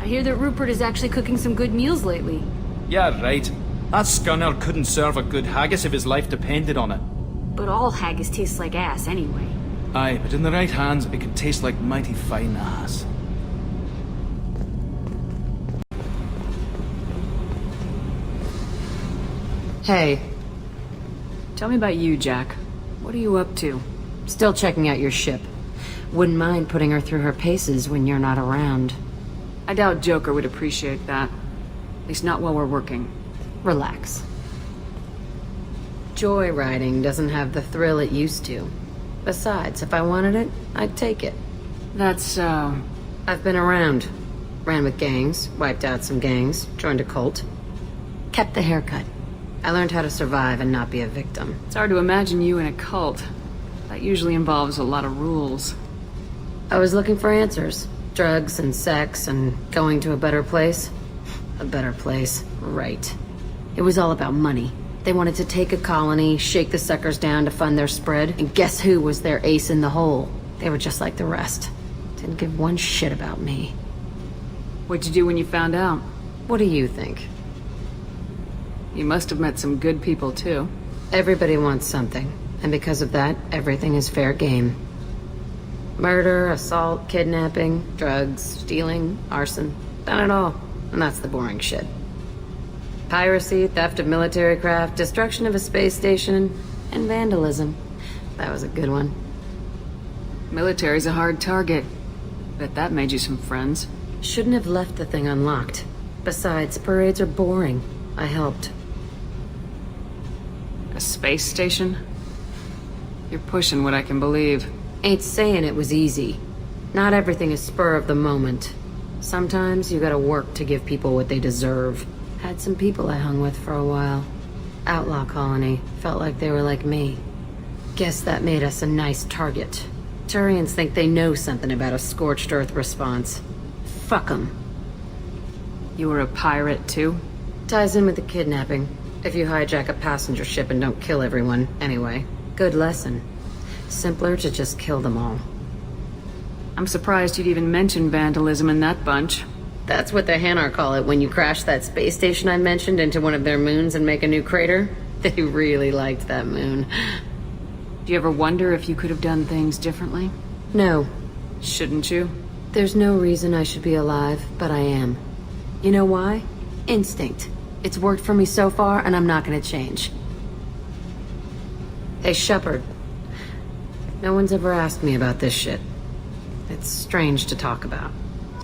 I hear that Rupert is actually cooking some good meals lately. Yeah, right. That scunner couldn't serve a good haggis if his life depended on it. But all haggis tastes like ass anyway. Aye, but in the right hands, it can taste like mighty fine ass. Hey, Tell me about you, Jack. What are you up to? still checking out your ship. Wouldn't mind putting her through her paces when you're not around. I doubt Joker would appreciate that. At least not while we're working. Relax. Joyriding doesn't have the thrill it used to. Besides, if I wanted it, I'd take it. That's, I've been around. Ran with gangs, wiped out some gangs, joined a cult. Kept the haircut. I learned how to survive and not be a victim. It's hard to imagine you in a cult. That usually involves a lot of rules. I was looking for answers. Drugs and sex and going to a better place. A better place, right. It was all about money. They wanted to take a colony, shake the suckers down to fund their spread, and guess who was their ace in the hole? They were just like the rest. Didn't give one shit about me. What'd you do when you found out? What do you think? You must have met some good people, too. Everybody wants something, and because of that, everything is fair game. Murder, assault, kidnapping, drugs, stealing, arson. Done it all. And that's the boring shit. Piracy, theft of military craft, destruction of a space station, and vandalism. That was a good one. Military's a hard target. Bet that made you some friends. Shouldn't have left the thing unlocked. Besides, parades are boring. I helped. A space station? You're pushing what I can believe. Ain't saying it was easy. Not everything is spur of the moment. Sometimes you gotta work to give people what they deserve. Had some people I hung with for a while. Outlaw colony. Felt like they were like me. Guess that made us a nice target. Turians think they know something about a scorched earth response. Fuck 'em. You were a pirate, too? Ties in with the kidnapping. If you hijack a passenger ship and don't kill everyone, anyway. Good lesson. Simpler to just kill them all. I'm surprised you'd even mention vandalism in that bunch. That's what the Hanar call it when you crash that space station I mentioned into one of their moons and make a new crater. They really liked that moon. Do you ever wonder if you could have done things differently? No. Shouldn't you? There's no reason I should be alive, but I am. You know why? Instinct. It's worked for me so far, and I'm not gonna change. Hey, Shepard. No one's ever asked me about this shit. It's strange to talk about.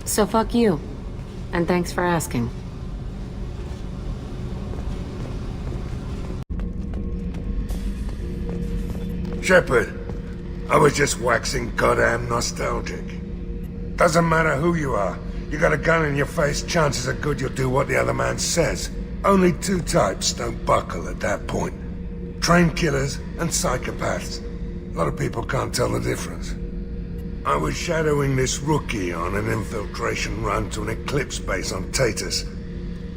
So fuck you. And thanks for asking. Shepard, I was just waxing goddamn nostalgic. Doesn't matter who you are. You got a gun in your face, chances are good you'll do what the other man says. Only two types don't buckle at that point. Trained killers and psychopaths. A lot of people can't tell the difference. I was shadowing this rookie on an infiltration run to an Eclipse base on Tatus.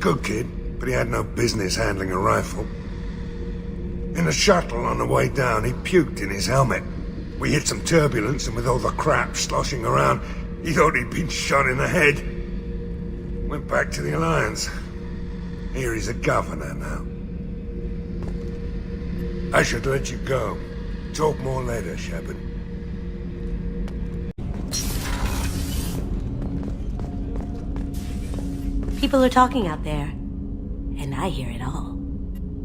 Good kid, but he had no business handling a rifle. In a shuttle on the way down, he puked in his helmet. We hit some turbulence, and with all the crap sloshing around, he thought he'd been shot in the head. Went back to the Alliance. Here he's a governor now. I should let you go. Talk more later, Shepard. People are talking out there, and I hear it all.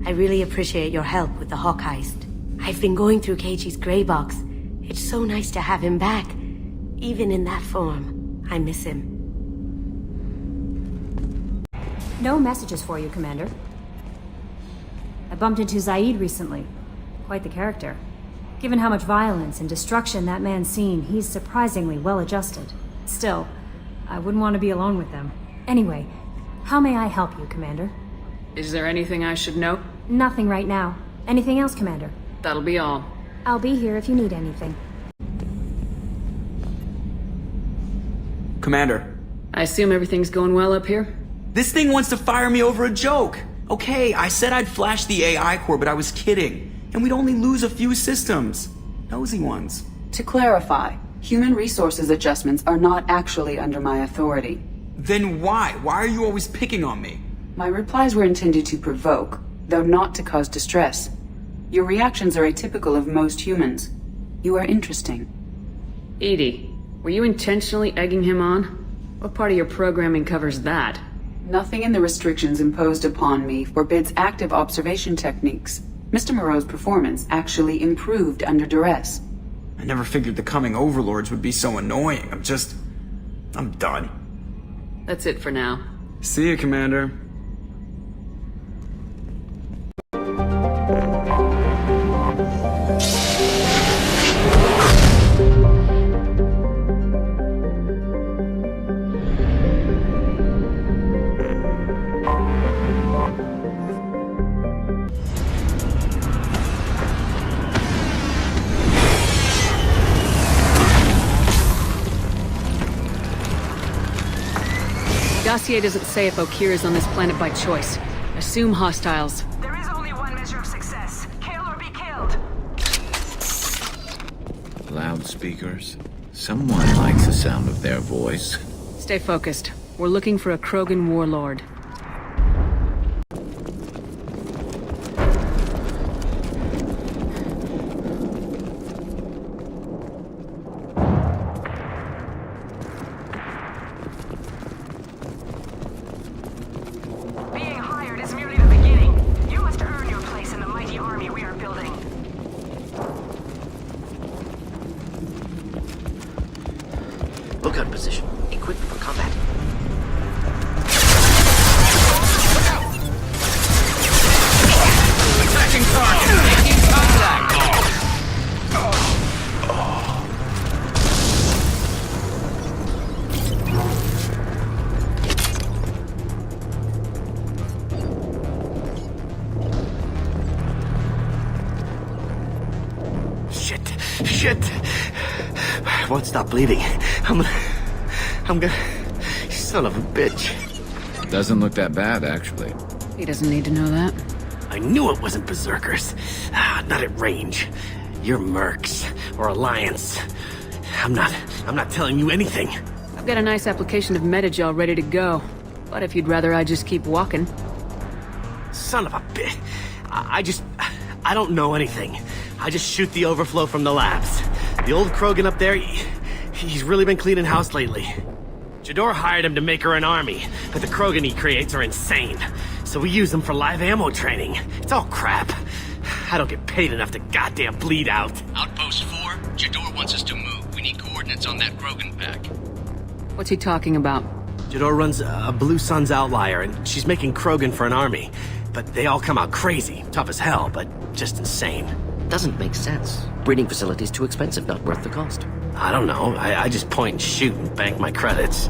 I really appreciate your help with the Hawk heist. I've been going through Keiichi's gray box. It's so nice to have him back. Even in that form, I miss him. No messages for you, Commander. I bumped into Zaid recently. Quite the character. Given how much violence and destruction that man's seen, he's surprisingly well adjusted. Still, I wouldn't want to be alone with them. Anyway, how may I help you, Commander? Is there anything I should know? Nothing right now. Anything else, Commander? That'll be all. I'll be here if you need anything. Commander. I assume everything's going well up here? This thing wants to fire me over a joke. Okay, I said I'd flash the AI core, but I was kidding. And we'd only lose a few systems. Nosy ones. To clarify, human resources adjustments are not actually under my authority. Then why? Why are you always picking on me? My replies were intended to provoke, though not to cause distress. Your reactions are atypical of most humans. You are interesting. Edie, were you intentionally egging him on? What part of your programming covers that? Nothing in the restrictions imposed upon me forbids active observation techniques. Mr. Moreau's performance actually improved under duress. I never figured the coming overlords would be so annoying. I'm done. That's it for now. See you, Commander. Dossier doesn't say if Okir is on this planet by choice. Assume hostiles. There is only one measure of success. Kill or be killed. Loudspeakers. Someone likes the sound of their voice. Stay focused. We're looking for a Krogan warlord. Being hired is merely the beginning. You must earn your place in the mighty army we are building. Lookout position. Equipped for combat. Attacking target! Making contact! Shit! I won't stop bleeding. I'm gonna... Son of a bitch. Doesn't look that bad, actually. He doesn't need to know that. I knew it wasn't Berserkers. Not at range. You're Mercs. Or Alliance. I'm not telling you anything. I've got a nice application of Metagel ready to go. But if you'd rather I just keep walking. Son of a bitch. I don't know anything. I just shoot the overflow from the labs. The old Krogan up there, he's really been cleaning house lately. Jador hired him to make her an army, but the Krogan he creates are insane. So we use them for live ammo training. It's all crap. I don't get paid enough to goddamn bleed out. Outpost 4, Jador wants us to move. We need coordinates on that Krogan pack. What's he talking about? Jador runs a Blue Suns outlier, and she's making Krogan for an army. But they all come out crazy, tough as hell, but just insane. Doesn't make sense. Breeding facility's too expensive, not worth the cost. I don't know. I just point and shoot and bank my credits.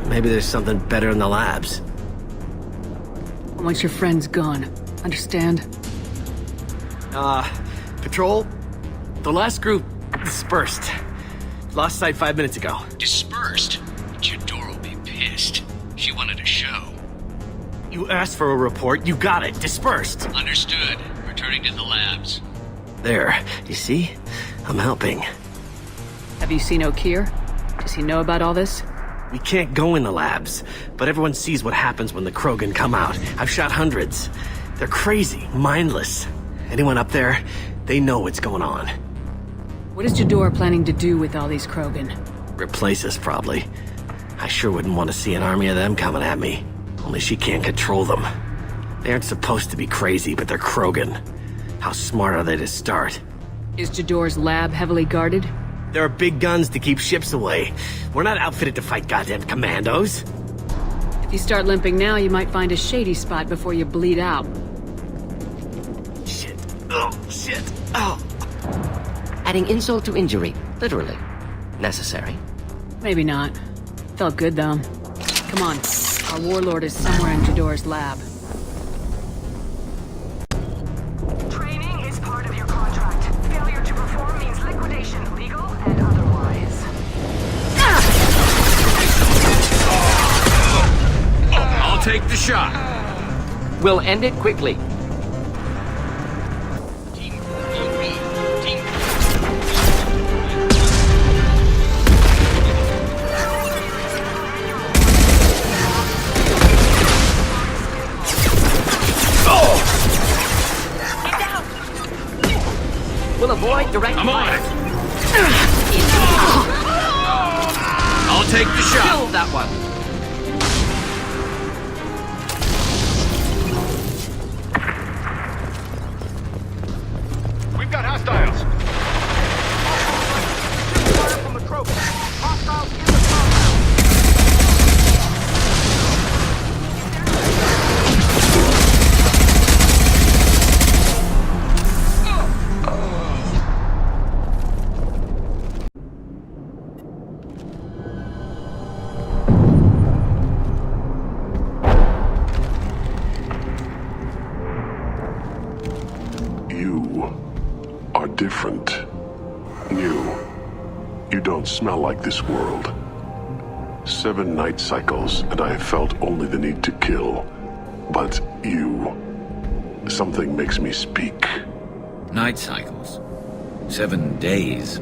Maybe there's something better in the labs. Once your friend's gone. Understand? Patrol? The last group dispersed. Lost sight 5 minutes ago. Dispersed? Jador will be pissed. She wanted a show. You asked for a report, you got it. Dispersed. Understood. Returning to the labs. There. You see? I'm helping. Have you seen Okir? Does he know about all this? We can't go in the labs, but everyone sees what happens when the Krogan come out. I've shot hundreds. They're crazy, mindless. Anyone up there, they know what's going on. What is Jador planning to do with all these Krogan? Replace us, probably. I sure wouldn't want to see an army of them coming at me. Only she can't control them. They aren't supposed to be crazy, but they're Krogan. How smart are they to start? Is Jador's lab heavily guarded? There are big guns to keep ships away. We're not outfitted to fight goddamn commandos. If you start limping now, you might find a shady spot before you bleed out. Shit. Oh, shit. Oh. Adding insult to injury, literally. Necessary. Maybe not. Felt good, though. Come on. Our warlord is somewhere in Jador's lab. Training is part of your contract. Failure to perform means liquidation, legal and otherwise. I'll take the shot. We'll end it quickly. Avoid direct I'm on fire. it. I'll take the shot. Kill that one. We've got hostiles. Fire from the trophy. Hostiles in the compound. You are different. New. You don't smell like this world. 7 night cycles, and I have felt only the need to kill. But you... Something makes me speak. Night cycles. 7 days.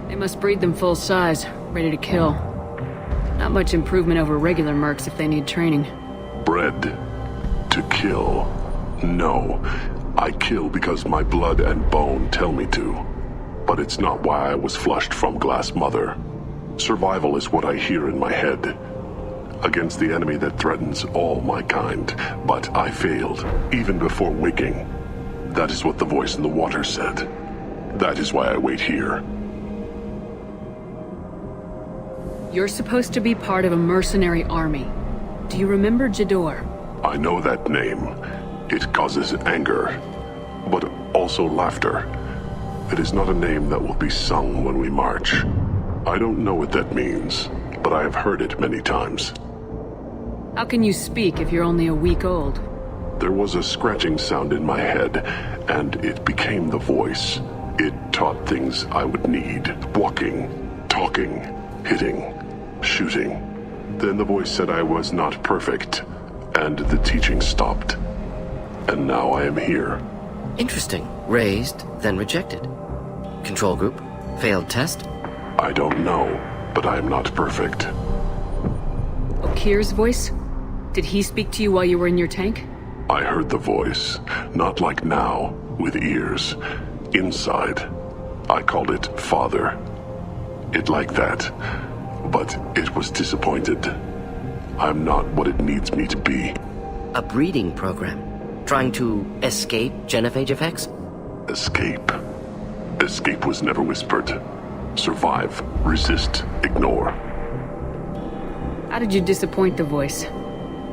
They must breed them full size, ready to kill. Not much improvement over regular mercs if they need training. Bred to kill. No. I kill because my blood and bone tell me to. But it's not why I was flushed from Glass Mother. Survival is what I hear in my head. Against the enemy that threatens all my kind. But I failed, even before waking. That is what the voice in the water said. That is why I wait here. You're supposed to be part of a mercenary army. Do you remember Jador? I know that name. It causes anger, but also laughter. It is not a name that will be sung when we march. I don't know what that means, but I have heard it many times. How can you speak if you're only a week old? There was a scratching sound in my head, and it became the voice. It taught things I would need. Walking, talking, hitting, shooting. Then the voice said I was not perfect, and the teaching stopped. And now I am here. Interesting. Raised, then rejected. Control group? Failed test? I don't know, but I am not perfect. Okir's voice? Did he speak to you while you were in your tank? I heard the voice, not like now, with ears. Inside. I called it Father. It like that. But it was disappointed. I'm not what it needs me to be. A breeding program? Trying to escape genophage effects? Escape. Escape was never whispered. Survive, resist, ignore. How did you disappoint the voice?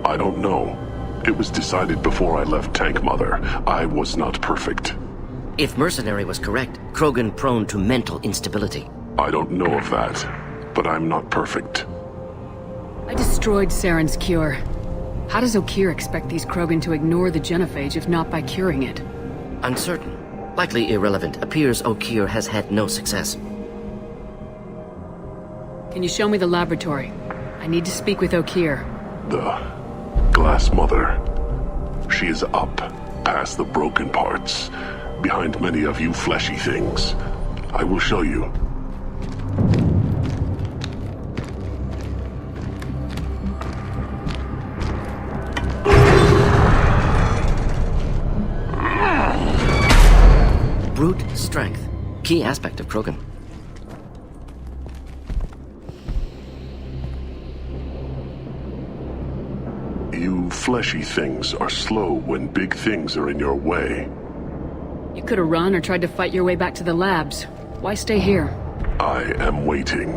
I don't know. It was decided before I left Tank Mother. I was not perfect. If Mercenary was correct, Krogan prone to mental instability. I don't know of that, but I'm not perfect. I destroyed Saren's cure. How does Okir expect these Krogan to ignore the genophage if not by curing it? Uncertain. Likely irrelevant. Appears Okir has had no success. Can you show me the laboratory? I need to speak with Okir. The Glass Mother. She is up, past the broken parts, behind many of you fleshy things. I will show you. Brute strength. Key aspect of Krogan. You fleshy things are slow when big things are in your way. You could have run or tried to fight your way back to the labs. Why stay here? I am waiting.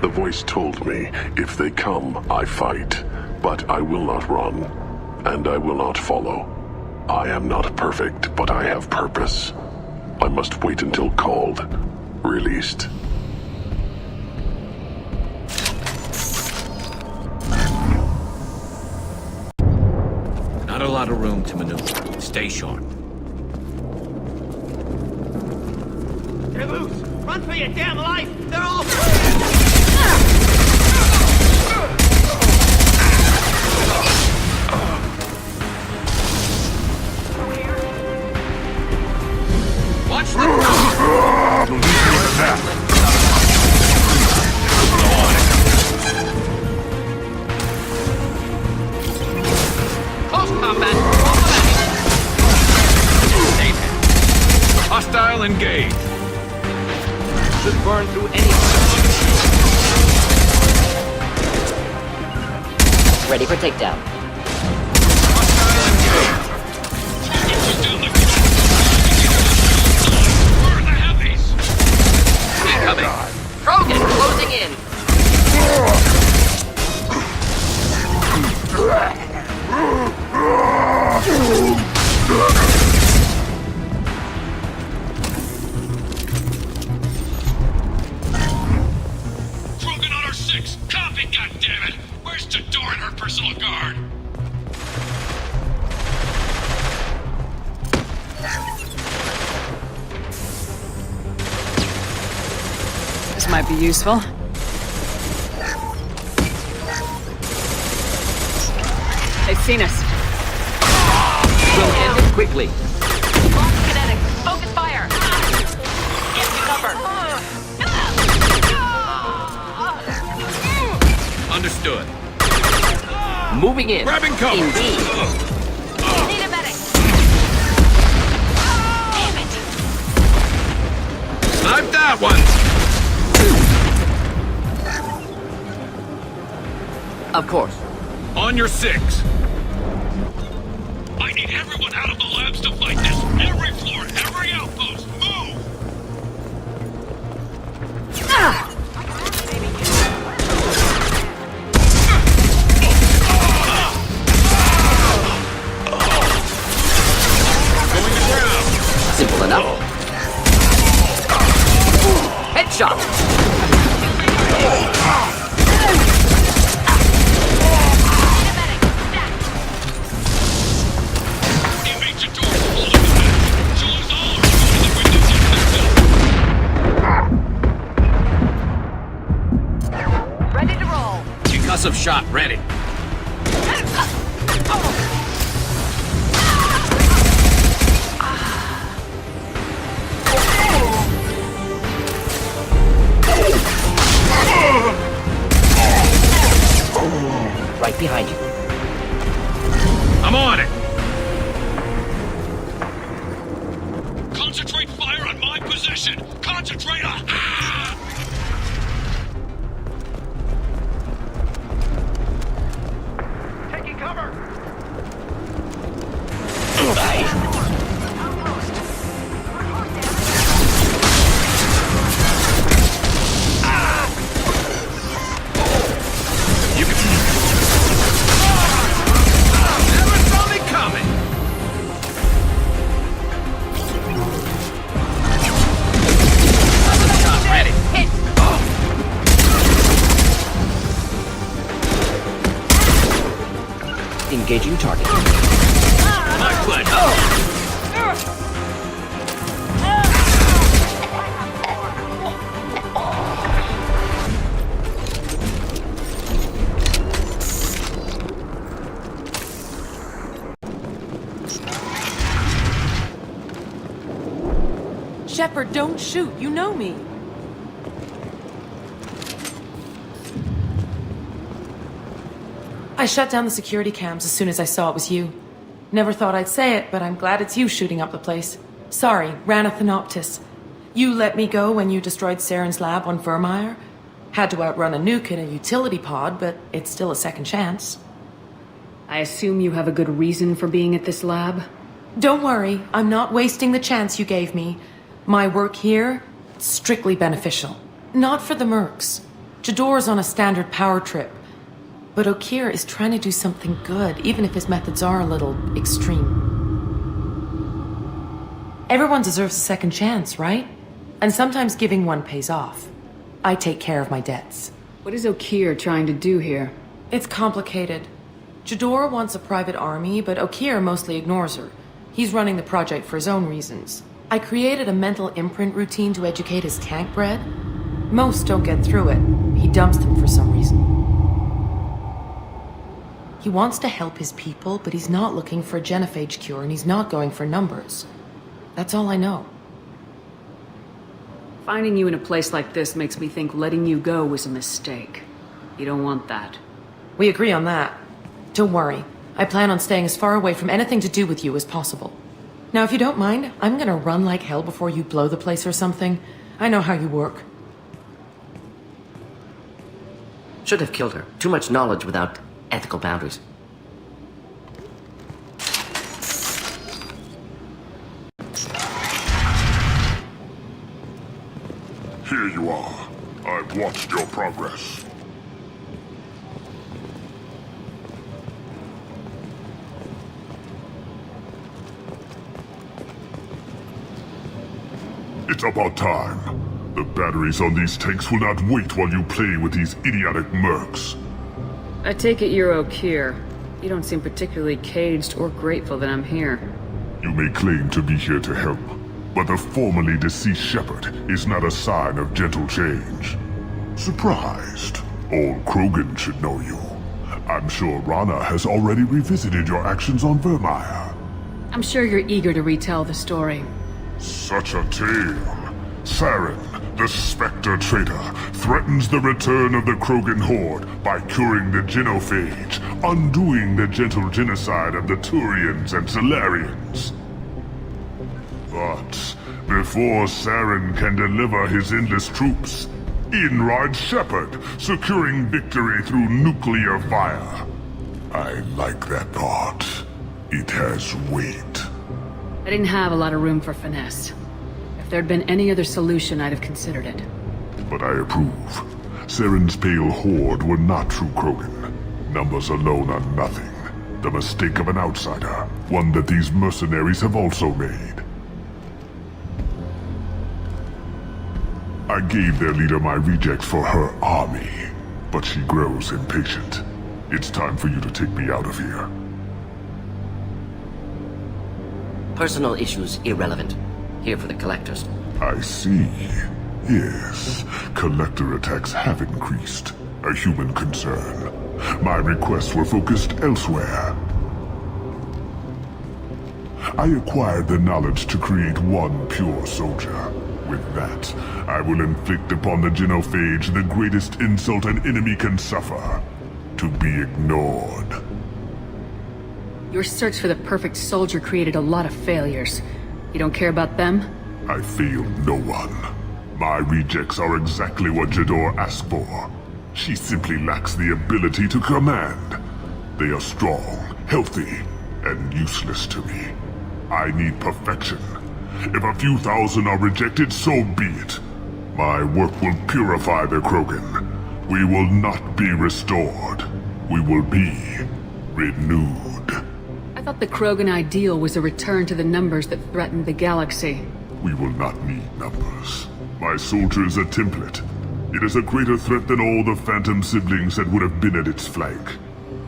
The voice told me, if they come, I fight. But I will not run, and I will not follow. I am not perfect, but I have purpose. I must wait until called, released. Not a lot of room to maneuver. Stay sharp. They're loose! Run for your damn life! They're all... Watch the ground! Close combat! Off the back! Hostile engaged! Ready for takedown. Incoming. Krogan closing in. Krogan on our 6. Copy, goddammit. Where's Jador and her personal guard? This might be useful. They've seen us. We'll end it quickly. Lost kinetic. Focus fire. Get to cover. Understood. Moving in. Grabbing cover. Indeed. Need a medic. Damn it. Snipe that one. Of course. On your 6. I need everyone out of the labs to fight this. Every floor, every outpost, move! Going to ground. Simple enough. Headshot. Ready to roll. Concussive shot ready. Right behind you. I'm on it. Concentrate fire on my position. Concentrate on. Taking cover. You can. Never saw me coming. Shot ready. Hit. Engaging target. My pleasure. Shepard, don't shoot. You know me. I shut down the security cams as soon as I saw it was you. Never thought I'd say it, but I'm glad it's you shooting up the place. Sorry, ran a Thanoptis. You let me go when you destroyed Saren's lab on Vermeer. Had to outrun a nuke in a utility pod, but it's still a second chance. I assume you have a good reason for being at this lab? Don't worry, I'm not wasting the chance you gave me. My work here, strictly beneficial. Not for the mercs. Jador's on a standard power trip. But Okeer is trying to do something good, even if his methods are a little extreme. Everyone deserves a second chance, right? And sometimes giving one pays off. I take care of my debts. What is Okeer trying to do here? It's complicated. Jador wants a private army, but Okeer mostly ignores her. He's running the project for his own reasons. I created a mental imprint routine to educate his tank bred. Most don't get through it. He dumps them for some reason. He wants to help his people, but he's not looking for a genophage cure, and he's not going for numbers. That's all I know. Finding you in a place like this makes me think letting you go was a mistake. You don't want that. We agree on that. Don't worry. I plan on staying as far away from anything to do with you as possible. Now, if you don't mind, I'm gonna run like hell before you blow the place or something. I know how you work. Should have killed her. Too much knowledge without ethical boundaries. Here you are. I've watched your progress. It's about time. The batteries on these tanks will not wait while you play with these idiotic mercs. I take it you're Okir. You don't seem particularly caged or grateful that I'm here. You may claim to be here to help, but the formerly deceased Shepherd is not a sign of gentle change. Surprised? Old Krogan should know you. I'm sure Rana has already revisited your actions on Vermeer. I'm sure you're eager to retell the story. Such a tale. Saren, the Spectre traitor, threatens the return of the Krogan horde by curing the genophage, undoing the gentle genocide of the Turians and Solarians. But before Saren can deliver his endless troops, in rides Shepherd, securing victory through nuclear fire. I like that part. It has weight. I didn't have a lot of room for finesse. If there'd been any other solution, I'd have considered it. But I approve. Saren's pale horde were not true Krogan. Numbers alone are nothing. The mistake of an outsider, one that these mercenaries have also made. I gave their leader my rejects for her army, but she grows impatient. It's time for you to take me out of here. Personal issues irrelevant. Here for the collectors. I see. Yes, collector attacks have increased. A human concern. My requests were focused elsewhere. I acquired the knowledge to create one pure soldier. With that, I will inflict upon the genophage the greatest insult an enemy can suffer. To be ignored. Your search for the perfect soldier created a lot of failures. You don't care about them? I failed no one. My rejects are exactly what Jador asked for. She simply lacks the ability to command. They are strong, healthy, and useless to me. I need perfection. If a few thousand are rejected, so be it. My work will purify the Krogan. We will not be restored. We will be renewed. I thought the Krogan ideal was a return to the numbers that threatened the galaxy. We will not need numbers. My soldier is a template. It is a greater threat than all the Phantom siblings that would have been at its flank.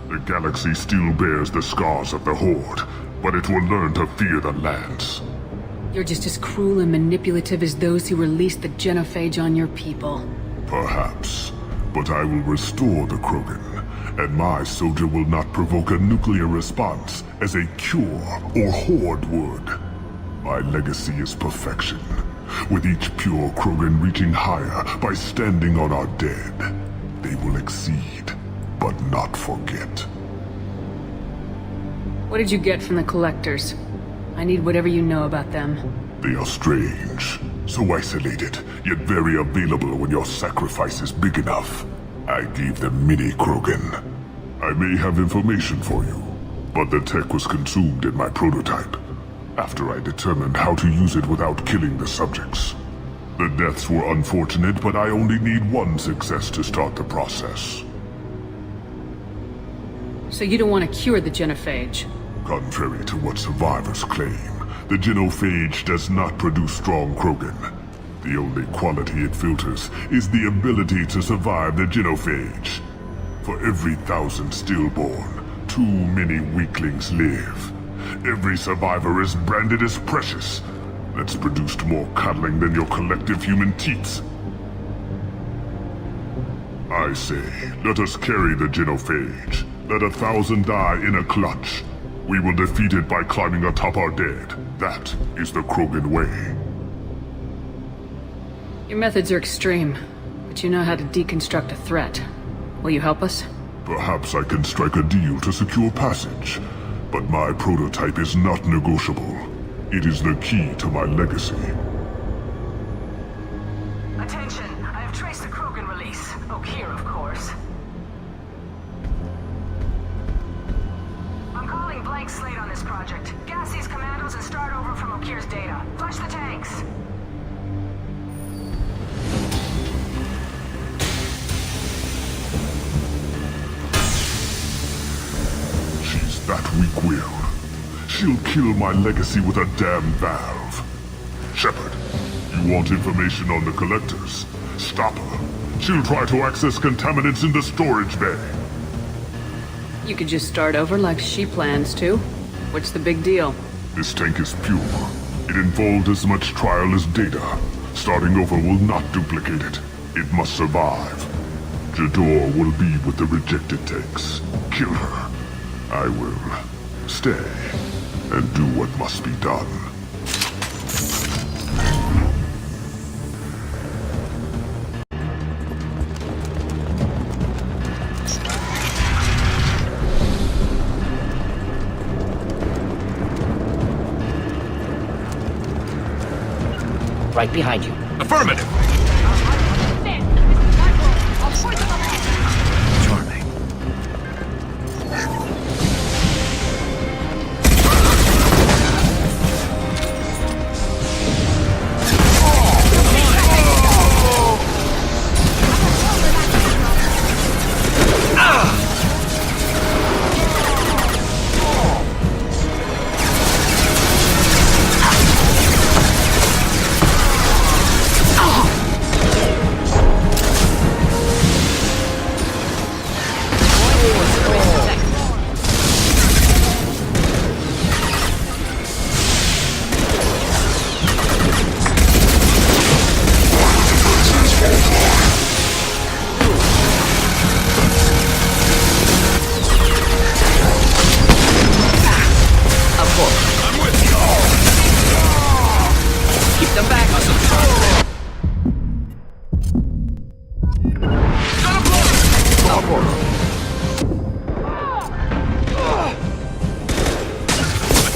The galaxy still bears the scars of the Horde, but it will learn to fear the Lance. You're just as cruel and manipulative as those who released the genophage on your people. Perhaps, but I will restore the Krogan. And my soldier will not provoke a nuclear response as a cure or horde would. My legacy is perfection, with each pure Krogan reaching higher by standing on our dead. They will exceed, but not forget. What did you get from the collectors? I need whatever you know about them. They are strange, so isolated, yet very available when your sacrifice is big enough. I gave them mini Krogan. I may have information for you, but the tech was consumed in my prototype, after I determined how to use it without killing the subjects. The deaths were unfortunate, but I only need one success to start the process. So you don't want to cure the genophage? Contrary to what survivors claim, the genophage does not produce strong Krogan. The only quality it filters is the ability to survive the genophage. For every 1,000 stillborn, too many weaklings live. Every survivor is branded as precious. That's produced more coddling than your collective human teats. I say, let us carry the genophage. Let 1,000 die in a clutch. We will defeat it by climbing atop our dead. That is the Krogan way. Your methods are extreme, but you know how to deconstruct a threat. Will you help us? Perhaps I can strike a deal to secure passage, but my prototype is not negotiable. It is the key to my legacy. Attention, I have traced the Krogan release. Okir, of course. project. Gas these commandos and start over from Okir's data. Flush the tanks. She's that weak-willed. She'll kill my legacy with a damn valve. Shepard, you want information on the collectors? Stop her. She'll try to access contaminants in the storage bay. You could just start over like she plans to. What's the big deal? This tank is pure. It involved as much trial as data. Starting over will not duplicate it. It must survive. Jador will be with the rejected tanks. Kill her. I will stay and do what must be done. Right behind you. Affirmative. Charming.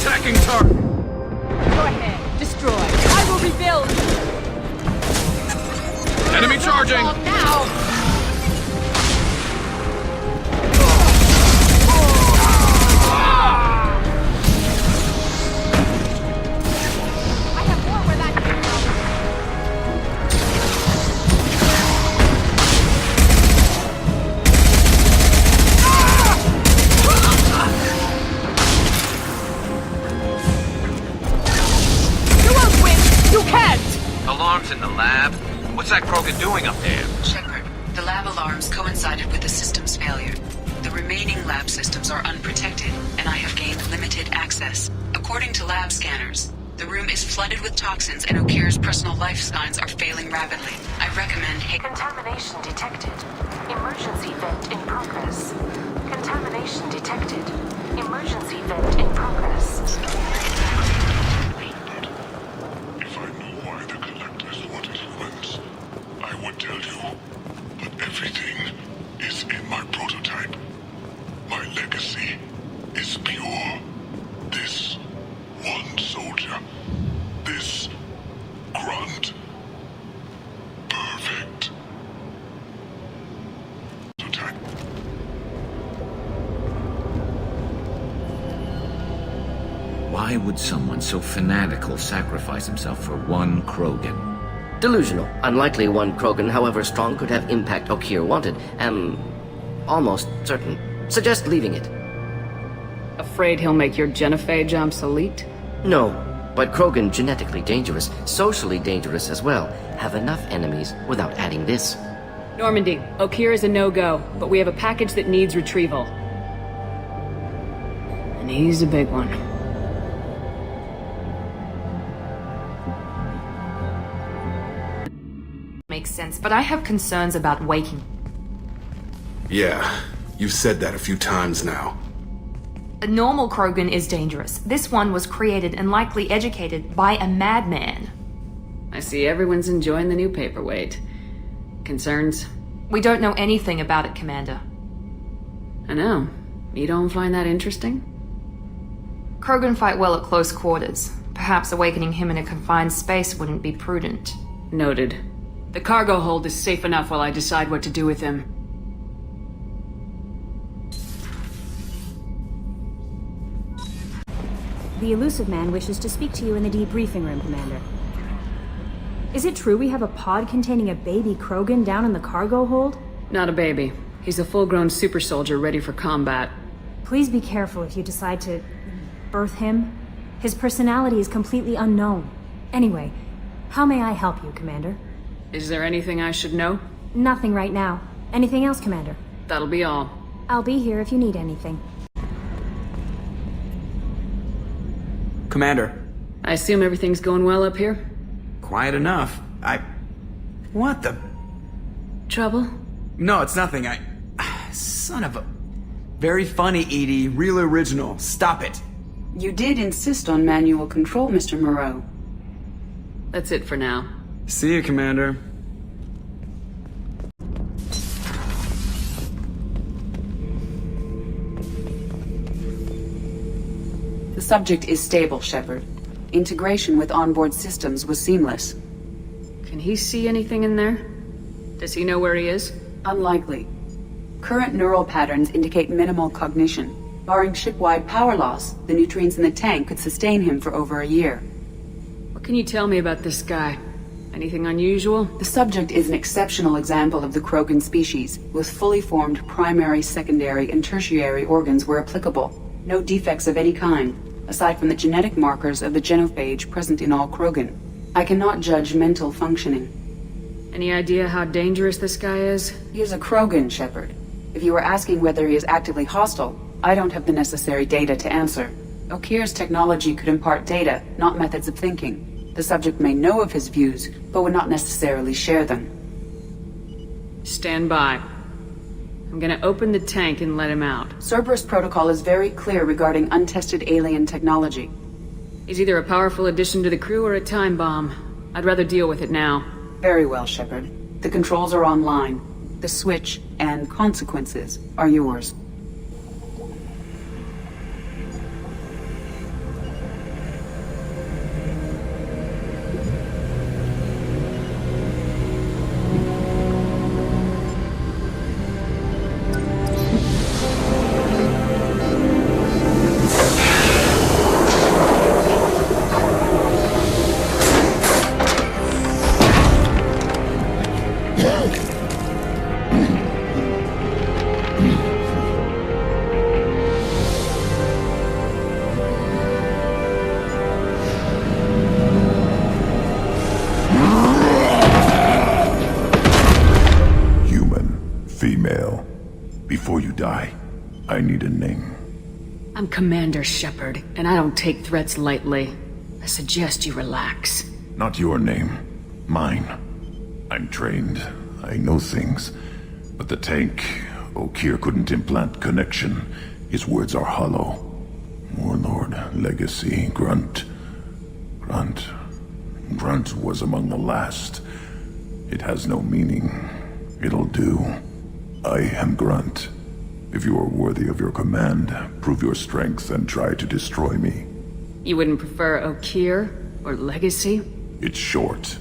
Attacking target. Go ahead. Destroy. I will rebuild. Enemy charging. Now. Alarms in the lab? What's that Krogan doing up there? Shepard, the lab alarms coincided with the system's failure. The remaining lab systems are unprotected, and I have gained limited access. According to lab scanners, the room is flooded with toxins and Okir's personal life signs are failing rapidly. I recommend... Contamination detected. Emergency vent in progress. Contamination detected. Emergency vent in progress. If I knew why the collectors wanted humans, I would tell you. But everything is in my prototype. My legacy is pure. This one soldier. This grunt. Perfect. Prototype. Why would someone so fanatical sacrifice himself for one Krogan? Delusional. Unlikely one Krogan, however strong, could have impact Okir wanted. Am almost certain. Suggest leaving it. Afraid he'll make your genophage obsolete? No, but Krogan genetically dangerous, socially dangerous as well. Have enough enemies without adding this. Normandy, Okir is a no-go, but we have a package that needs retrieval. And he's a big one. Makes sense, but I have concerns about waking. Yeah, you've said that a few times now. A normal Krogan is dangerous. This one was created and likely educated by a madman. I see everyone's enjoying the new paperweight. Concerns? We don't know anything about it, Commander. I know. You don't find that interesting? Krogan fight well at close quarters. Perhaps awakening him in a confined space wouldn't be prudent. Noted. The cargo hold is safe enough while I decide what to do with him. The elusive man wishes to speak to you in the debriefing room, Commander. Is it true we have a pod containing a baby Krogan down in the cargo hold? Not a baby. He's a full-grown super soldier ready for combat. Please be careful if you decide to birth him. His personality is completely unknown. Anyway, how may I help you, Commander? Is there anything I should know? Nothing right now. Anything else, Commander? That'll be all. I'll be here if you need anything. Commander. I assume everything's going well up here? Quiet enough. What the... Trouble? No, it's nothing. Son of a... Very funny, Edie. Real original. Stop it. You did insist on manual control, Mr. Moreau. That's it for now. See you, Commander. The subject is stable, Shepard. Integration with onboard systems was seamless. Can he see anything in there? Does he know where he is? Unlikely. Current neural patterns indicate minimal cognition. Barring ship-wide power loss, the nutrients in the tank could sustain him for over a year. What can you tell me about this guy? Anything unusual? The subject is an exceptional example of the Krogan species, with fully formed primary, secondary, and tertiary organs where applicable. No defects of any kind, aside from the genetic markers of the genophage present in all Krogan. I cannot judge mental functioning. Any idea how dangerous this guy is? He is a Krogan, Shepard. If you were asking whether he is actively hostile, I don't have the necessary data to answer. Okir's technology could impart data, not methods of thinking. The subject may know of his views, but would not necessarily share them. Stand by. I'm gonna open the tank and let him out. Cerberus protocol is very clear regarding untested alien technology. He's either a powerful addition to the crew or a time bomb. I'd rather deal with it now. Very well, Shepard. The controls are online. The switch and consequences are yours. Female. Before you die, I need a name. I'm Commander Shepard, and I don't take threats lightly. I suggest you relax. Not your name. Mine. I'm trained. I know things. But the tank, Okir couldn't implant connection. His words are hollow. Warlord, Legacy, Grunt. Grunt was among the last. It has no meaning. It'll do. I am Grunt. If you are worthy of your command, prove your strength and try to destroy me. You wouldn't prefer Okir or Legacy? It's short.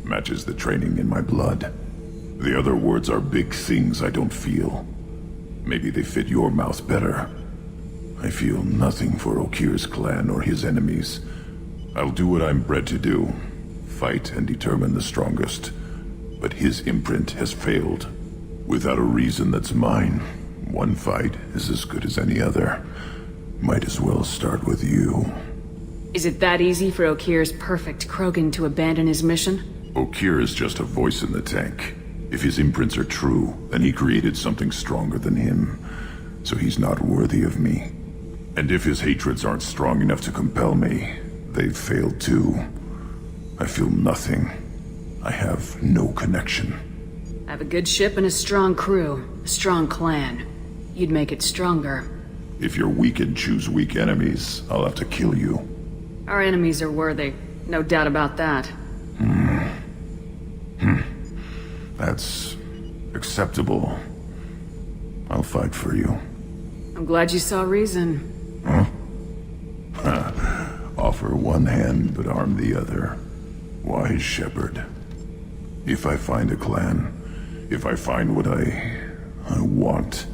Matches the training in my blood. The other words are big things I don't feel. Maybe they fit your mouth better. I feel nothing for Okir's clan or his enemies. I'll do what I'm bred to do. Fight and determine the strongest. But his imprint has failed. Without a reason that's mine, one fight is as good as any other. Might as well start with you. Is it that easy for Okir's perfect Krogan to abandon his mission? Okir is just a voice in the tank. If his imprints are true, then he created something stronger than him. So he's not worthy of me. And if his hatreds aren't strong enough to compel me, they've failed too. I feel nothing. I have no connection. I have a good ship and a strong crew. A strong clan. You'd make it stronger. If you're weak and choose weak enemies, I'll have to kill you. Our enemies are worthy. No doubt about that. That's acceptable. I'll fight for you. I'm glad you saw reason. Huh? Offer one hand, but arm the other. Wise Shepard. If I find a clan, if I find what I want,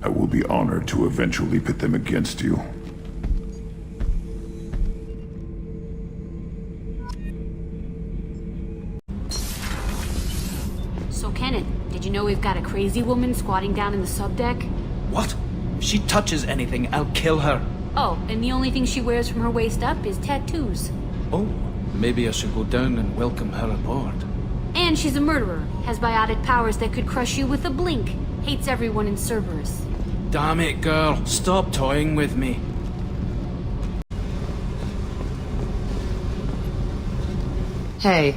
I will be honored to eventually pit them against you. we've got a crazy woman squatting down in the subdeck? What? If she touches anything, I'll kill her. Oh, and the only thing she wears from her waist up is tattoos. Oh, maybe I should go down and welcome her aboard. And she's a murderer, has biotic powers that could crush you with a blink, hates everyone in Cerberus. Damn it, girl. Stop toying with me. Hey.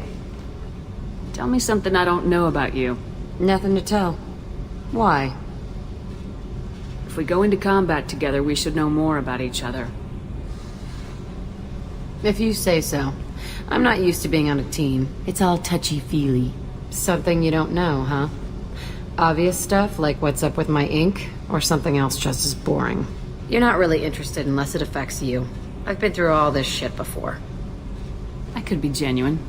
Tell me something I don't know about you. Nothing to tell. Why? If we go into combat together, we should know more about each other. If you say so. I'm not used to being on a team. It's all touchy-feely. Something you don't know, huh? Obvious stuff, like what's up with my ink, or something else just as boring? You're not really interested unless it affects you. I've been through all this shit before. I could be genuine.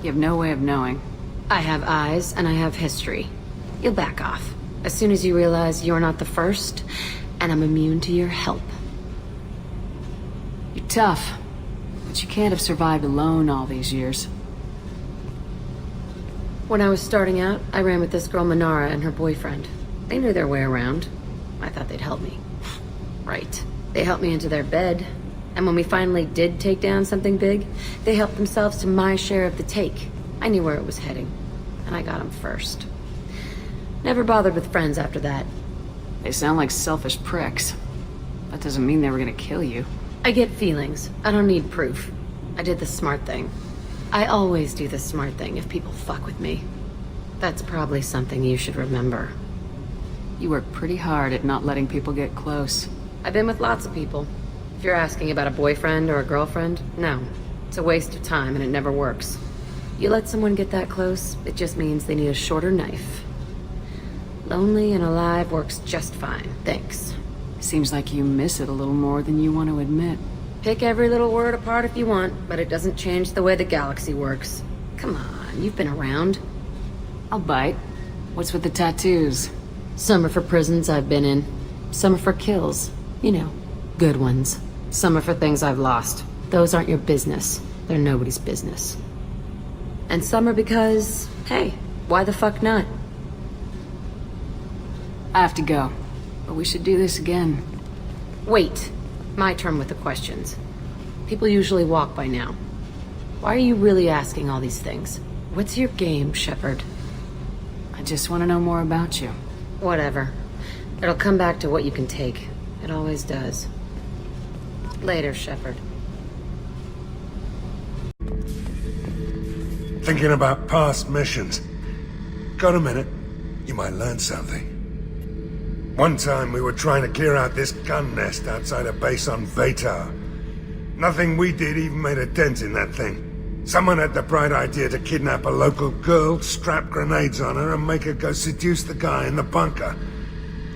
You have no way of knowing. I have eyes, and I have history. You'll back off. As soon as you realize you're not the first, and I'm immune to your help. You're tough, but you can't have survived alone all these years. When I was starting out, I ran with this girl Minara and her boyfriend. They knew their way around. I thought they'd help me. Right. They helped me into their bed. And when we finally did take down something big, they helped themselves to my share of the take. I knew where it was heading. And I got them first. Never bothered with friends after that. They sound like selfish pricks. That doesn't mean they were gonna kill you. I get feelings. I don't need proof. I did the smart thing. I always do the smart thing if people fuck with me. That's probably something you should remember. You work pretty hard at not letting people get close. I've been with lots of people. If you're asking about a boyfriend or a girlfriend, no. It's a waste of time and it never works. You let someone get that close, it just means they need a shorter knife. Lonely and alive works just fine, thanks. Seems like you miss it a little more than you want to admit. Pick every little word apart if you want, but it doesn't change the way the galaxy works. Come on, you've been around. I'll bite. What's with the tattoos? Some are for prisons I've been in. Some are for kills. You know, good ones. Some are for things I've lost. Those aren't your business. They're nobody's business. And some are because, hey, why the fuck not? I have to go, but we should do this again. Wait. My turn with the questions. People usually walk by now. Why are you really asking all these things? What's your game, Shepard? I just want to know more about you. Whatever. It'll come back to what you can take. It always does. Later, Shepard. Thinking about past missions. Got a minute? You might learn something. One time we were trying to clear out this gun nest outside a base on Vatar. Nothing we did even made a dent in that thing. Someone had the bright idea to kidnap a local girl, strap grenades on her, and make her go seduce the guy in the bunker.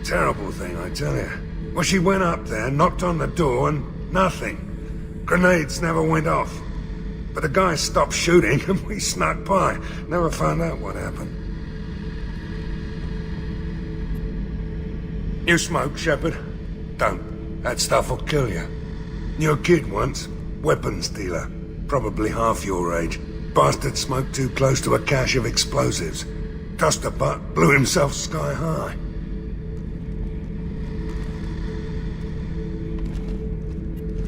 Terrible thing, I tell you. Well, she went up there, knocked on the door, and nothing. Grenades never went off. But the guy stopped shooting, and we snuck by. Never found out what happened. You smoke, Shepard? Don't. That stuff will kill you. Knew a kid once. Weapons dealer. Probably half your age. Bastard smoked too close to a cache of explosives. Tossed a butt, blew himself sky high.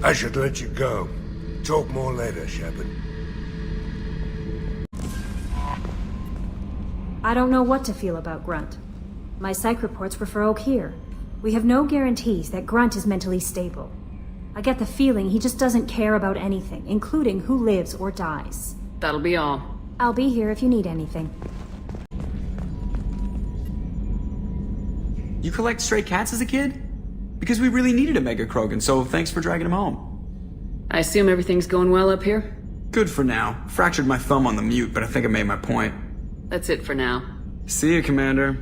I should let you go. Talk more later, Shepard. I don't know what to feel about Grunt. My psych reports were for Oak here. We have no guarantees that Grunt is mentally stable. I get the feeling he just doesn't care about anything, including who lives or dies. That'll be all. I'll be here if you need anything. You collect stray cats as a kid? Because we really needed a Mega Krogan, so thanks for dragging him home. I assume everything's going well up here? Good for now. Fractured my thumb on the mute, but I think I made my point. That's it for now. See you, Commander.